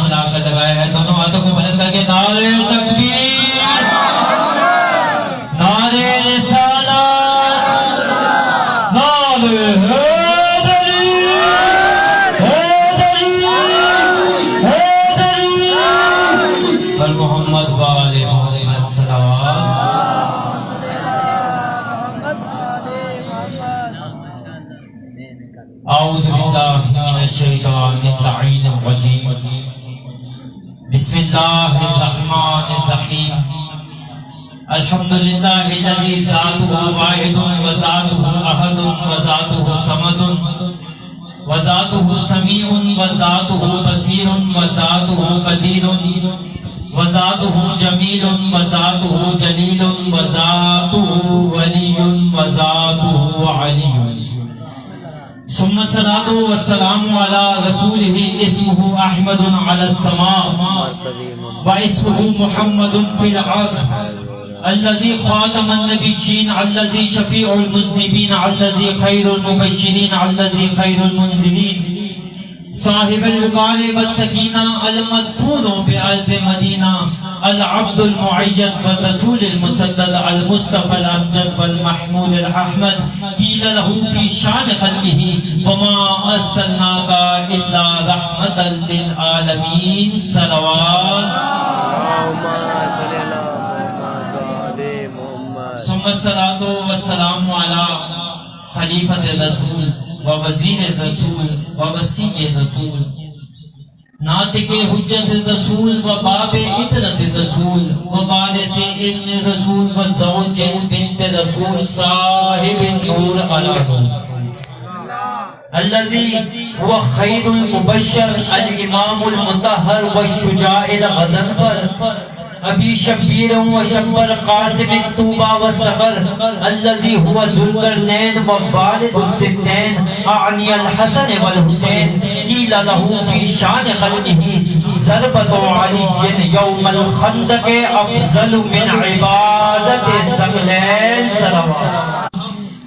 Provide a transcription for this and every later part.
چلا کر لگایا ہے، دونوں ہاتھوں کو بلند کر کے نعرے تکبیر، نعرے رسالت، نعرے حیدری، حیدری، حیدری، بل محمد وآل محمد صلوات۔ اعوذ باللہ من الشیطان اللعین الرجیم، بسم اللہ الرحمن الرحیم، الحمدللہ الذی ذاتہ واحد وذاتہ احد وذاتہ صمد وذاتہ سمیع وذاتہ بصیر وذاتہ قدیر وذاتہ جمیل وذاتہ جلیل وذاتہ ولی وذاتہ علی، ثم الصلاة والسلام على رسوله اسمه احمد على السماء واسمه محمد في الارض، الذي خاتم النبيين، الذي شفيع المذنبين، الذي خير المبشرين، الذي خير المنزلين، صاحب الوقار والسكينة، المدفون بأرض مدينة، العبد المعيد والرسول المسدد، المصطفى الأمجد والمحمود الأحمد، قيل له في شان خلقه وما أرسلناك إلا رحمة للعالمين، صلوات۔ ثم الصلاة والسلام على خلیفۃ الرسول ووزیر الرسول ووسیع الرسول، ناطق حجت الرسول وباب اطرت الرسول وبارث علم الرسول وزوج بنت الرسول، صاحب النور علی نور، الذي هو خیر المبشر، الامام المطہر والشجاع الغضنفر، ابی شبیر و شبر قاسم طوبہ و صبر، الذي هو ذو القرنین ووالد الستین، اعنی الحسن والحسین، قیل له فی شان خلقه ضربۃ علی یوم الخندق افضل من عبادت ثقلین، صلوات۔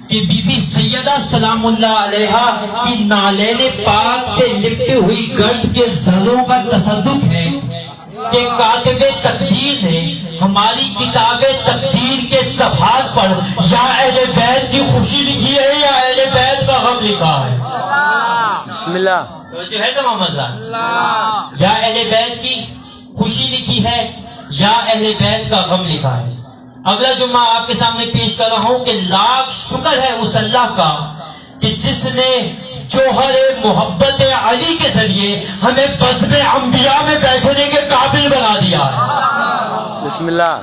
کہ بی بی سیدہ سلام اللہ علیہا کی نالین پاک سے لپٹی ہوئی گرد کے ذروں کا تصدق ہے کہ کاتب تقدیر نے ہماری کتاب تقدیر کے صفحات پر یا اہل بیت کی خوشی لکھی ہے یا اہل بیت کا غم لکھا ہے۔ بسم اللہ، جو ہے تمام مزہ، یا اہل بیت کی خوشی لکھی ہے یا اہل بیت کا غم لکھا ہے۔ اگلا جمعہ آپ کے سامنے پیش کر رہا ہوں کہ لاکھ شکر ہے اس اللہ کا کہ جس نے جوہر محبت علی کے ذریعے ہمیں بزم انبیاء میں بیٹھنے کے قابل بنا دیا ہے۔ بسم اللہ،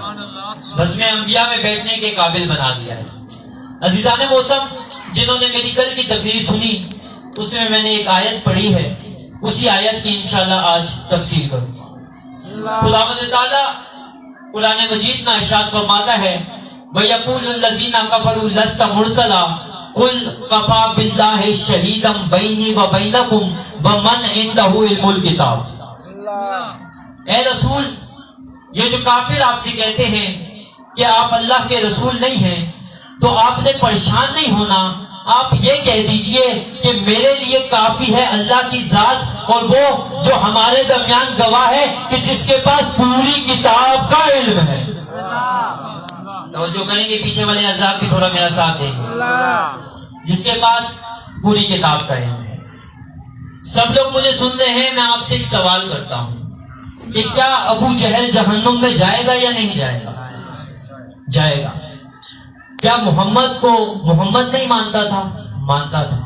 بزم انبیاء میں بیٹھنے کے قابل بنا دیا ہے۔ عزیزان محترم، جنہوں نے میری کل کی تقریر سنی اس میں میں نے ایک آیت پڑھی ہے، اسی آیت کی انشاءاللہ آج تفسیر کروں۔ خداوند تعالیٰ قرآن مجید میں ارشاد فرماتا ہے وَيَقُولُ الَّذِينَ كَفَرُوا لَسْتَ مُرْسَلًا قُلْ كَفَى بِاللَّهِ شَهِيدًا بَيْنِي وَبَيْنَكُمْ وَمَنْ عِندَهُ عِلْمُ الْكِتَابِ۔ اے رسول، یہ جو کافر آپ سے کہتے ہیں کہ آپ اللہ کے رسول نہیں ہیں تو آپ نے پریشان نہیں ہونا، آپ یہ کہہ دیجئے کہ میرے لیے کافی ہے اللہ کی ذات اور وہ جو ہمارے درمیان گواہ ہے کہ جس کے پاس پوری کتاب کا علم ہے۔ توجہ کریں گے، پیچھے والے عذاب بھی تھوڑا میرا ساتھ دیں گے۔ جس کے پاس پوری کتاب کا علم ہے۔ سب لوگ مجھے سن رہے ہیں، میں آپ سے ایک سوال کرتا ہوں کہ کیا ابو جہل جہنم میں جائے گا یا نہیں جائے گا؟ جائے گا۔ کیا محمد کو محمد نہیں مانتا تھا؟ مانتا تھا۔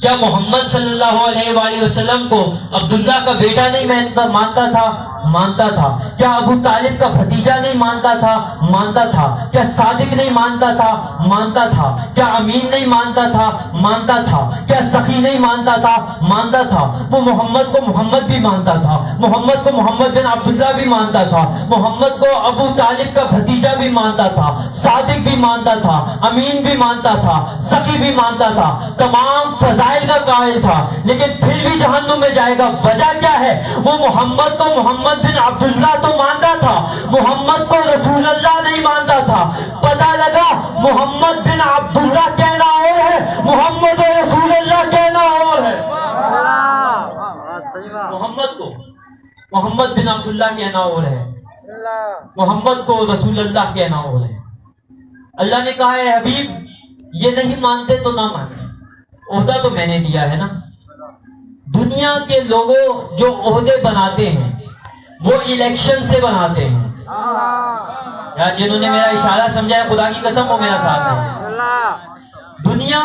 کیا محمد صلی اللہ علیہ وآلہ وسلم کو عبداللہ کا بیٹا نہیں مانتا تھا؟ مانتا تھا۔ کیا ابو طالب کا بھتیجا نہیں مانتا تھا؟ مانتا تھا۔ کیا صادق نہیں مانتا تھا؟ مانتا تھا۔ کیا امین نہیں مانتا تھا؟ مانتا تھا۔ کیا سخی نہیں مانتا تھا؟ مانتا تھا۔ وہ محمد کو محمد بھی مانتا تھا، محمد کو محمد بن عبداللہ بھی مانتا تھا، محمد کو ابو طالب کا بھتیجا بھی مانتا تھا، صادق بھی مانتا تھا، امین بھی مانتا تھا، سخی بھی مانتا تھا، تمام فضائل کا قائل تھا، لیکن پھر بھی جہنم میں جائے گا۔ وجہ کیا ہے؟ وہ محمد کو محمد بن عبداللہ تو مانتا تھا، محمد کو رسول اللہ نہیں مانتا تھا۔ پتہ لگا محمد بن عبداللہ کہنا اور ہے، محمد رسول اللہ کہنا اور ہے۔ محمد کو محمد بن عبداللہ کہنا اور ہے، محمد کو رسول اللہ کہنا اور ہے۔ اللہ نے کہا ہے حبیب یہ نہیں مانتے تو نہ مانے، عہدہ تو میں نے دیا ہے نا۔ دنیا کے لوگوں جو عہدے بناتے ہیں وہ الیکشن سے بناتے ہیں، یا جنہوں نے میرا اشارہ سمجھا ہے خدا کی قسم وہ میرا ساتھ ہے۔ دنیا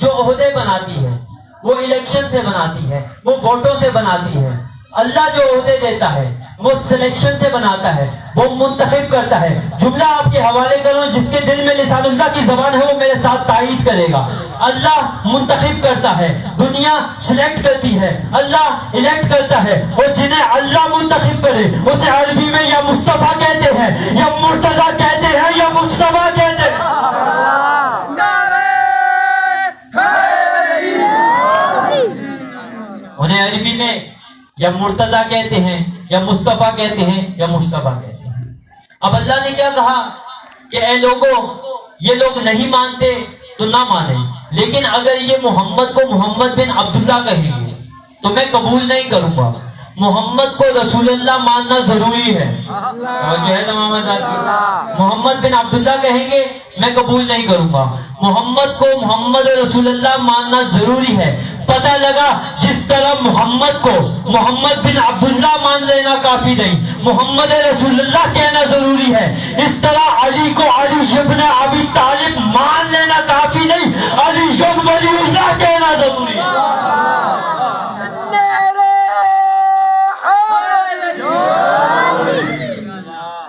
جو عہدے بناتی ہے وہ الیکشن سے بناتی ہے، وہ ووٹوں سے بناتی ہے۔ اللہ جو عہدے دیتا ہے وہ سلیکشن سے بناتا ہے، وہ منتخب کرتا ہے۔ جملہ آپ کے حوالے کروں، جس کے دل میں لسان اللہ کی زبان ہے وہ میرے ساتھ تائید کرے گا۔ اللہ منتخب کرتا ہے، دنیا سلیکٹ کرتی ہے، اللہ الیکٹ کرتا ہے، اور جنہیں اللہ منتخب کرے اسے عربی میں یا مصطفیٰ کہتے ہیں، یا مرتضیٰ کہتے ہیں، یا مجتبیٰ کہتے ہیں۔ انہیں عربی میں یا مرتضیٰ کہتے ہیں، یا مصطفیٰ کہتے ہیں، یا مجتبیٰ کہتے ہیں۔ اب اللہ نے کیا کہا کہ اے لوگوں یہ لوگ نہیں مانتے تو نہ مانیں، لیکن اگر یہ محمد کو محمد بن عبداللہ کہیں گے تو میں قبول نہیں کروں گا۔ محمد کو رسول اللہ ماننا ضروری ہے، جو ہے تمام آزاد۔ محمد بن عبداللہ کہیں گے میں قبول نہیں کروں گا۔ محمد کو محمد رسول اللہ ماننا ضروری ہے۔ پتہ لگا جس طرح محمد کو محمد بن عبداللہ مان لینا کافی نہیں، محمد رسول اللہ کہنا ضروری ہے، اس طرح علی کو علی ابن ابی طالب مان لینا کافی نہیں، علی ولی اللہ کہنا ضروری ہے۔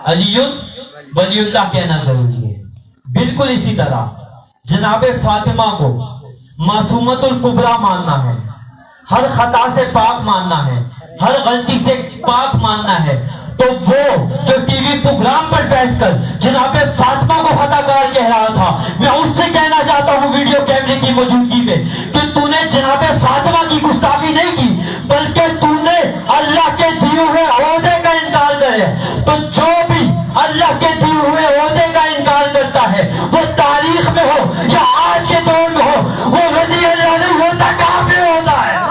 علی ولی اللہ کہنا ضروری ہے۔ بالکل اسی طرح جناب فاطمہ کو معصومۃ الکبریٰ ماننا ہے، ہر خطا سے پاک ماننا ہے، ہر غلطی سے پاک ماننا ہے، تو وہ جو ٹی وی پروگرام پر بیٹھ کر جناب فاطمہ کو خطا کار کہہ رہا تھا، میں اس سے کہنا چاہتا ہوں ویڈیو کیمرے کی موجودگی میں کہ تو نے جناب فاطمہ کی گستاخی نہیں کی، بلکہ تو نے اللہ کے دیے ہوئے عہدے کا انکار کرے۔ تو جو بھی اللہ کے دیے ہوئے عہدے کا انکار کرتا ہے وہ تاریخ میں ہو یا آج کے دور میں ہو وہ رضی اللہ نہیں ہوتا، کافر ہوتا ہے۔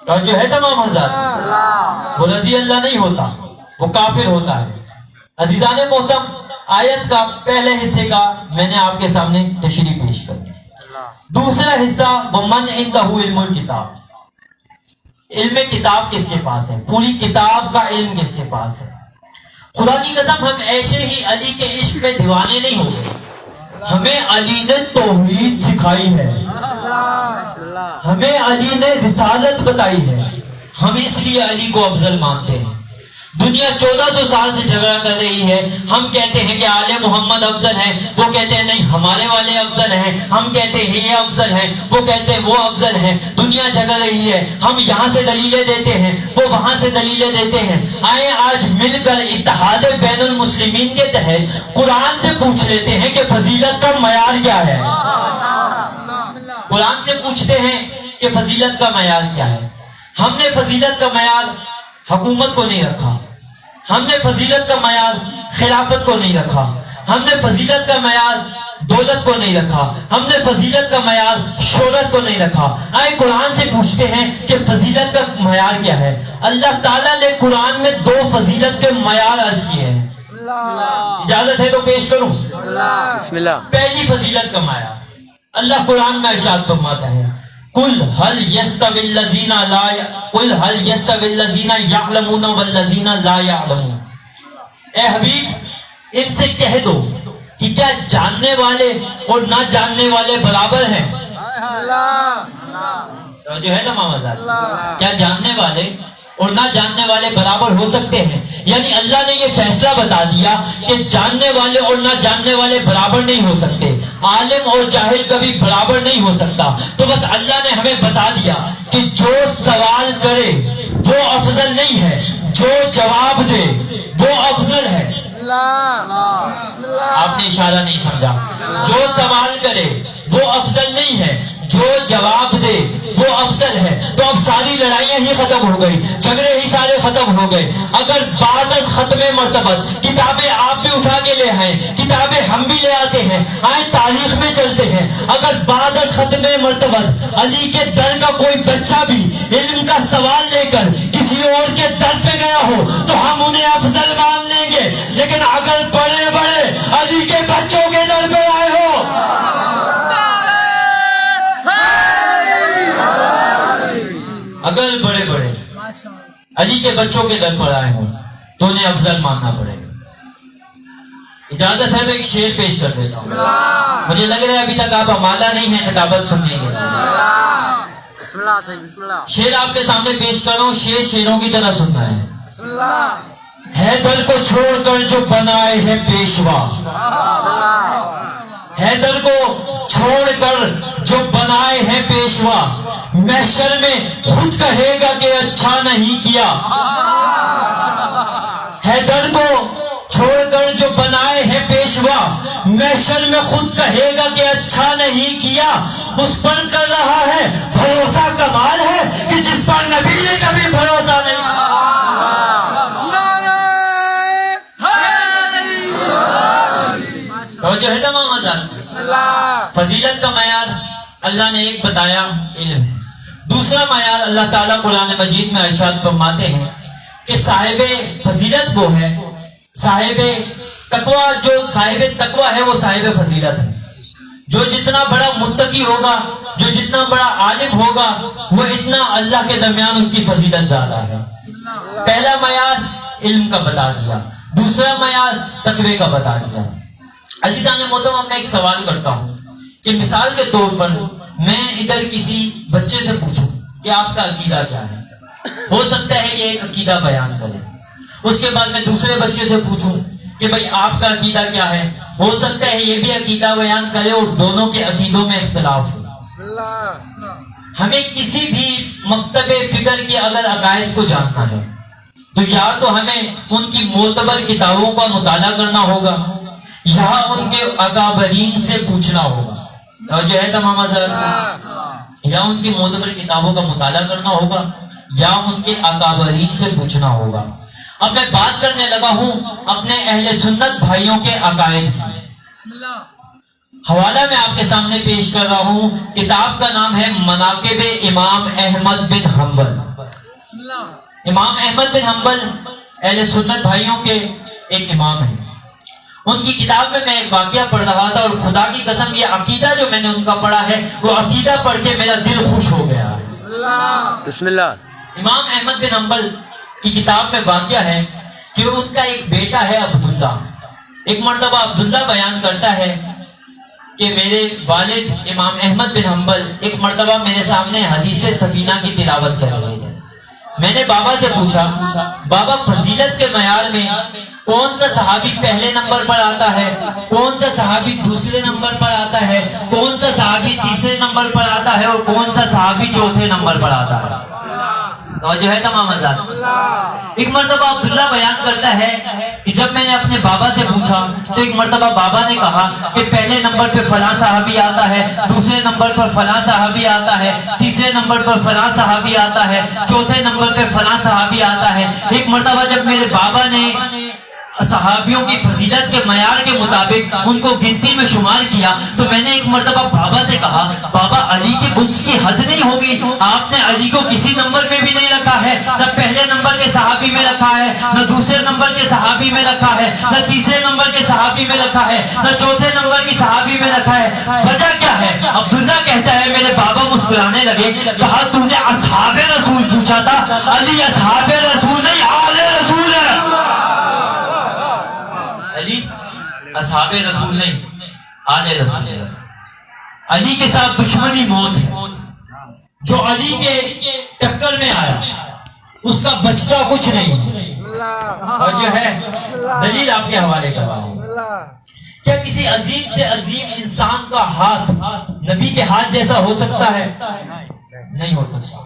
تو جو ہے تمام حضرات وہ رضی اللہ نہیں ہوتا، وہ کافر ہوتا ہے۔ عزیزان محترم، آیت کا پہلے حصے کا میں نے آپ کے سامنے تشریح پیش کر دی۔ دوسرا حصہ وَمَنْ عِنْدَهُ عِلْمُ الْكِتَابِ، علم کتاب کس کے پاس ہے، پوری کتاب کا علم کس کے پاس ہے۔ خدا کی قسم ہم ایسے ہی علی کے عشق میں دیوانے نہیں ہو گئے، ہمیں علی نے توحید سکھائی ہے، ہمیں علی نے رسالت بتائی ہے، ہم اس لیے علی کو افضل مانتے ہیں۔ دنیا 1400 سال سے جھگڑا کر رہی ہے، ہم کہتے ہیں کہ آل محمد افضل ہیں، وہ کہتے ہیں نہیں ہمارے والے افضل ہیں، ہم کہتے ہیں یہ افضل ہیں، وہ کہتے ہیں وہ افضل ہیں۔ دنیا جھگڑ رہی ہے، ہم یہاں سے دلیلیں دیتے ہیں، وہ وہاں سے دلیلیں دیتے ہیں۔ آئیں آج مل کر اتحاد بین المسلمین کے تحت قرآن سے پوچھ لیتے ہیں کہ فضیلت کا معیار کیا ہے۔ قرآن سے پوچھتے ہیں کہ فضیلت کا معیار کیا ہے۔ ہم نے فضیلت کا معیار حکومت کو نہیں رکھا، ہم نے فضیلت کا معیار خلافت کو نہیں رکھا، ہم نے فضیلت کا معیار دولت کو نہیں رکھا، ہم نے فضیلت کا معیار شہرت کو نہیں رکھا۔ آئے قرآن سے پوچھتے ہیں کہ فضیلت کا معیار کیا ہے۔ اللہ تعالیٰ نے قرآن میں 2 فضیلت کے معیار عرض کیے ہیں، اجازت ہے تو پیش کروں؟ بسم اللہ۔ پہلی فضیلت کا معیار اللہ قرآن میں ارشاد فرماتا ہے قل هل يستوي الذين يعلمون والذين لا يعلمون۔ اے حبیب ان سے کہہ دو کہ کیا جاننے والے اور نہ جاننے والے برابر ہیں؟ جو ہے نا ماما صاحب، کیا جاننے والے اور نہ جاننے والے برابر ہو سکتے ہیں؟ یعنی اللہ نے یہ فیصلہ بتا دیا کہ جاننے والے اور نہ جاننے والے برابر نہیں ہو سکتے، عالم اور جاہل کبھی برابر نہیں ہو سکتا۔ تو بس اللہ نے ہمیں بتا دیا کہ جو سوال کرے وہ افضل نہیں ہے، جو جواب دے وہ افضل ہے۔ آپ نے اشارہ نہیں سمجھا، جو سوال کرے وہ افضل نہیں ہے، جو جواب دے وہ افضل ہے. تو اب ساری لڑائیاں ہی ختم ہو گئی, جھگڑے ہی سارے ختم ہو گئے. اگر بعد از ختم مرتبت کتابیں آپ بھی اٹھا کے لے آئیں, کتابیں ہم بھی لے آتے ہیں, آئیں تاریخ میں چلتے ہیں. اگر بعد از ختم مرتبت علی کے در کا کوئی بچہ بھی علم کا سوال لے کر کسی اور کے در پہ گیا ہو تو ہم انہیں افضل مان لیں گے. لیکن اگر بڑے بڑے علی کے بچوں کے در پہ آئے ہو, اگر بڑے بڑے علی کے بچوں کے در پر آئے ہوں تو انہیں افضل ماننا پڑے گا. اجازت ہے تو ایک شعر پیش کر دیتا ہوں. مجھے لگ رہا ہے ابھی تک آپ امادہ نہیں ہیں خطابت سننے کے. شعر آپ کے سامنے پیش کر رہا ہوں, شعر شعروں کی طرح سننا ہے. حیدر کو چھوڑ کر جو بنائے ہیں پیشوا, حیدر کو چھوڑ کر جو بنائے ہیں پیشوا, محشر میں خود کہے گا کہ اچھا نہیں کیا. حیدر کو چھوڑ کر جو بنائے ہیں پیشوا, محشر میں خود کہے گا کہ اچھا نہیں کیا. اس پر کر رہا ہے بھروسہ, کمال ہے کہ جس پر نبی نے کبھی بھروسہ نہیں کیا. توجہ ہے تمام حضرات. فضیلت کا معیار اللہ نے ایک بتایا, علم ہے. دوسرا معیار اللہ تعالیٰ قرآن مجید میں ارشاد فرماتے ہیں کہ صاحب فضیلت وہ ہے, صاحب تقوی, جو صاحب تقوی ہے وہ صاحب فضیلت ہے. جو جتنا بڑا متقی ہوگا, جو جتنا بڑا عالم ہوگا, وہ اتنا اللہ کے درمیان اس کی فضیلت زیادہ ہے. پہلا معیار علم کا بتا دیا, دوسرا معیار تقوی کا بتا دیا. عزیزان محترم, میں ایک سوال کرتا ہوں کہ مثال کے طور پر میں ادھر کسی بچے سے پوچھوں کہ آپ کا عقیدہ کیا ہے, ہو سکتا ہے یہ ایک عقیدہ بیان کرے. اس کے بعد میں دوسرے بچے سے پوچھوں کہ بھئی آپ کا عقیدہ کیا ہے, ہو سکتا ہے یہ بھی عقیدہ بیان کرے اور دونوں کے عقیدوں میں اختلاف ہو. ہمیں کسی بھی مکتب فکر کی اگر عقائد کو جاننا ہے تو یا تو ہمیں ان کی معتبر کتابوں کا مطالعہ کرنا ہوگا, یا ان کے اکابرین سے پوچھنا ہوگا. جو ہے تمام حضرات, یا ان کی معتبر کتابوں کا مطالعہ کرنا ہوگا یا ان کے اکابرین سے پوچھنا ہوگا. اب میں بات کرنے لگا ہوں اپنے اہل سنت بھائیوں کے عقائد کی. حوالہ میں آپ کے سامنے پیش کر رہا ہوں, کتاب کا نام ہے مناقب امام احمد بن حنبل. امام احمد بن حنبل اہل سنت بھائیوں کے ایک امام ہیں. ان کی کتاب میں ایک واقعہ پڑھ رہا تھا, اور خدا کی قسم یہ عقیدہ جو میں نے ان کا پڑھا ہے وہ عقیدہ پڑھ کے میرا دل خوش ہو گیا. بسم اللہ. امام احمد بن حنبل کی کتاب میں واقعہ ہے کہ ان کا ایک بیٹا ہے عبداللہ. ایک مرتبہ عبداللہ بیان کرتا ہے کہ میرے والد امام احمد بن حنبل ایک مرتبہ میرے سامنے حدیث سفینہ کی تلاوت کر رہے تھے. میں نے بابا سے پوچھا, بابا فضیلت کے معیار میں کون سا صحابی پہلے نمبر پر آتا ہے, کون سا صحابی دوسرے نمبر پر آتا ہے, کون سا صحابی تیسرے نمبر پر آتا ہے, اور کون سا صحابی چوتھے نمبر پر آتا ہے. جو ہے تمام حضرات. ایک مرتبہ عبداللہ بیان کرتا ہے کہ جب میں نے اپنے بابا سے پوچھا تو ایک مرتبہ بابا نے کہا کہ پہلے نمبر پہ فلاں صحابی آتا ہے, دوسرے نمبر پر فلاں صحابی آتا ہے, تیسرے نمبر پر فلاں صحابی آتا ہے, چوتھے نمبر پہ فلاں صحابی آتا ہے. ایک مرتبہ جب میرے بابا نے صحابیوں کی فضیلت کے معیار کے مطابق ان کو گنتی میں شمار کیا تو میں نے ایک مرتبہ بابا سے کہا, بابا علی کی بکس کی حد نہیں ہوگی, آپ نے علی کو کسی نمبر میں بھی نہیں رکھا ہے, نہ پہلے نمبر کے صحابی میں رکھا ہے, نہ دوسرے نمبر کے صحابی میں رکھا ہے, نہ تیسرے نمبر کے صحابی میں رکھا ہے, نہ چوتھے نمبر کی صحابی میں رکھا ہے. وجہ کیا ہے؟ عبداللہ کہتا ہے میرے بابا مسکرانے لگے, کہا تو نے اصحاب رسول پوچھا تھا, علی اصحاب رسول نہیں آل رسول ہے. علی اصحاب رسول نہیں, آل رسول ہے. علی کے ساتھ دشمنی موت ہے. جو علی کے ٹکر میں آیا اس کا بچتا کچھ نہیں. اور جو ہے دلیل آپ کے حوالے کروا رہا ہوں. کیا کسی عظیم سے عظیم انسان کا ہاتھ نبی کے ہاتھ جیسا ہو سکتا ہے؟ نہیں ہو سکتا.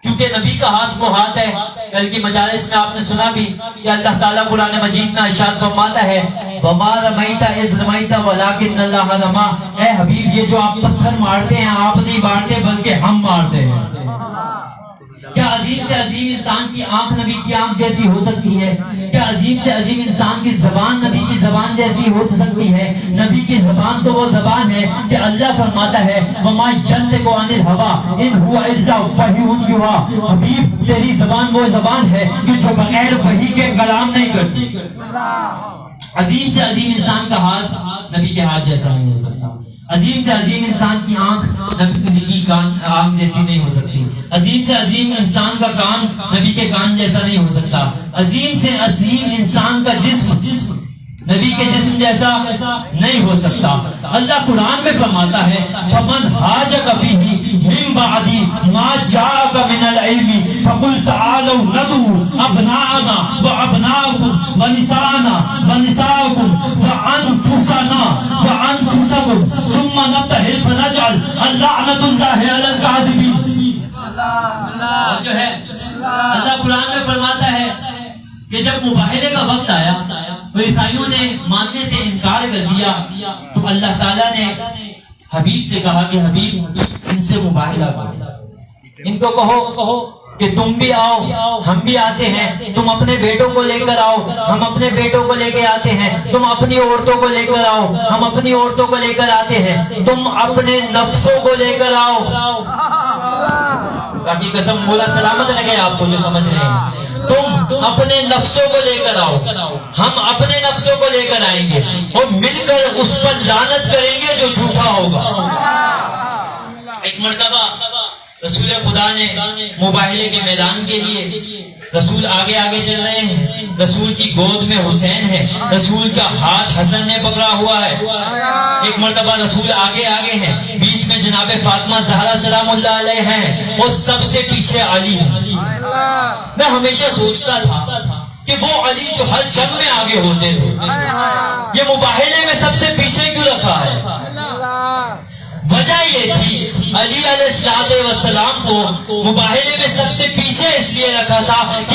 کیونکہ نبی کا ہاتھ وہ ہاتھ ہے. کل کی مجالس میں آپ نے سنا بھی کہ اللہ تعالیٰ قرآن مجید میں ارشاد فرماتا ہے وَمَا رَمَيْتَ إِذْ رَمَيْتَ وَلَٰكِنَّ اللَّهَ رَمَىٰ. اے حبیب یہ جو آپ پتھر مارتے ہیں آپ نہیں مارتے بلکہ ہم مارتے ہیں. کیا عظیم سے عظیم انسان کی آنکھ نبی کی آنکھ جیسی ہو سکتی ہے؟ کیا عظیم سے عظیم انسان کی زبان نبی کی زبان جیسی ہو سکتی ہے؟ نبی کی زبان تو وہ زبان ہے کہ اللہ فرماتا ہے وَمَا يَنطِقُ عَنِ الْهَوَىٰ إِنْ هُوَ إِلَّا وَحْيٌ يُوحَىٰ. حبیب تیری زبان وہ زبان ہے کہ جو بغیر وحی کے کلام نہیں کرتی. عظیم سے عظیم انسان کا ہاتھ نبی کے ہاتھ جیسا نہیں ہو سکتا. عظیم سے عظیم انسان کی آنکھ نبی کی آنکھ جیسی نہیں ہو سکتی. عظیم سے عظیم انسان کا کان نبی کے کان جیسا نہیں ہو سکتا. عظیم سے عظیم انسان کا جسم نبی کے جسم جیسا نہیں ہو سکتا. اللہ قرآن میں فرماتا ہے فَمَنْ حَاجَكَ فِيهِ مِنْ بَعْدِ مَا جَاءَكَ مِنَ الْعِلْمِ فَقُلْ تَعَالَوْا نَدْعُوا أَبْنَاءَنَا وَأَبْنَاءَكُمْ وَنِسَاءَنَا وَنِسَاءَكُمْ وَأَنفُسَكُمْ ثُمَّ نَبْتَهِلْ فَنَجْعَلْ اللَّعْنَةُ اللَّهِ عَلَى الْكَاذِبِينَ. اور جو ہے اللہ قرآن میں فرماتا ہے کہ جب مباہلے کا وقت آیا تو عیسائیوں نے ماننے سے انکار کر دیا تو اللہ تعالیٰ نے حبیب سے کہا کہ حبیب ان سے مباہلہ کرو, ان کو کہو کہ تم بھی آؤ ہم بھی آتے ہیں, تم اپنے بیٹوں کو لے کر آؤ ہم اپنے بیٹوں کو لے کے آتے ہیں, تم اپنی عورتوں کو لے کر آؤ ہم اپنی عورتوں کو لے کر آتے ہیں, تم اپنے نفسوں کو لے کر آؤ. باقی قسم مولا سلامت لگے آپ کو جو سمجھ رہے ہیں. تم اپنے نفسوں کو لے کر آؤ ہم اپنے نفسوں کو لے کر آئیں گے اور مل کر اس پر لعنت کریں گے جو جھوٹا ہوگا. ایک مرتبہ رسول خدا نے مباہلے کے میدان کے لیے رسول آگے آگے چل رہے ہیں, رسول کی گود میں حسین ہے, رسول کا ہاتھ حسن نے پکڑا ہوا ہے. ایک مرتبہ رسول آگے آگے ہیں, بیچ میں جناب فاطمہ زہرا سلام اللہ علیہ ہیں اور سب سے پیچھے علی ہے. میں ہمیشہ سوچتا تھا کہ وہ علی جو ہر جنگ میں آگے ہوتے تھے یہ مباہلے میں سب سے پیچھے کیوں رکھا ہے؟ وجہ یہ تھی علی علیہ السلام کو مباہلے میں سب سے پیچھے اس لیے رکھا تھا کہ